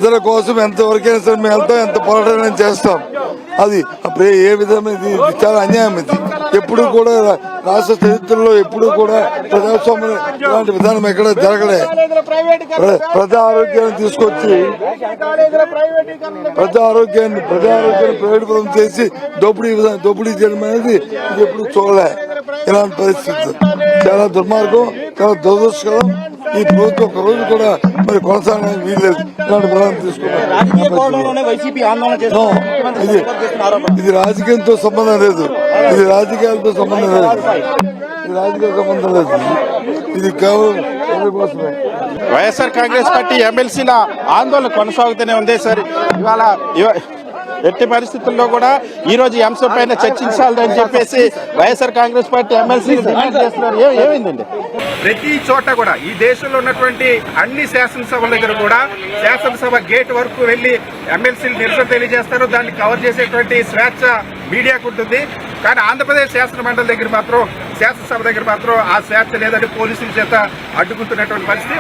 ప్రజల కోసం ఎంతవరకైనా సరే మేము వెళ్తాం, ఎంత పోరాటం చేస్తాం. అది ఏ విధమైన ఇది చాలా అన్యాయం. ఇది ఎప్పుడు కూడా రాష్ట్ర చరిత్రలో ఎప్పుడు కూడా ప్రజాస్వామ్యం ఇలాంటి విధానం ఎక్కడ జరగలే. ప్రజా ఆరోగ్యాన్ని తీసుకొచ్చి ప్రజా ఆరోగ్యాన్ని ప్రైవేట్ పరం చేసి దోపిడీ చేయడం అనేది ఇది ఎప్పుడు చూడలే. ఇలాంటి పరిస్థితి చాలా దుర్మార్గం, చాలా దురదృష్టకరం. ఈ ప్రభుత్వం ఒక రోజు కూడా మరి కొనసాగడానికి వీల్లేదు. ఇలాంటి పదాన్ని తీసుకున్నాం. ఇది రాజకీయంతో సంబంధం లేదు, ఇది రాజకీయాలతో సంబంధం లేదు, ఇది రాజకీయ సంబంధం లేదు. ఇది కేవలం కోసమే. వైఎస్ఆర్ కాంగ్రెస్ పార్టీ ఎమ్మెల్సీల ఆందోళన కొనసాగుతూనే ఉంది సార్. ఇవాళ ఎట్టి పరిస్థితుల్లో కూడా ఈ రోజు ఈ అంశం పైన చర్చించాలని చెప్పేసి YSR Congress party MLC demand చేస్తున్నారు. ఏమైందండి? ప్రతి చోట కూడా ఈ దేశంలో ఉన్నటువంటి అన్ని శాసనసభల దగ్గర కూడా శాసనసభ గేట్ వరకు వెళ్లి ఎమ్మెల్సీలు నిరసన తెలియజేస్తారు. దాన్ని కవర్ చేసేటువంటి స్వేచ్ఛ మీడియాకు ఉంటుంది. కానీ ఆంధ్రప్రదేశ్ శాసన మండలి దగ్గర మాత్రం, శాసనసభ దగ్గర మాత్రం ఆ స్వేచ్ఛ లేదని పోలీసుల చేత అడ్డుకుంటున్నటువంటి పరిస్థితి.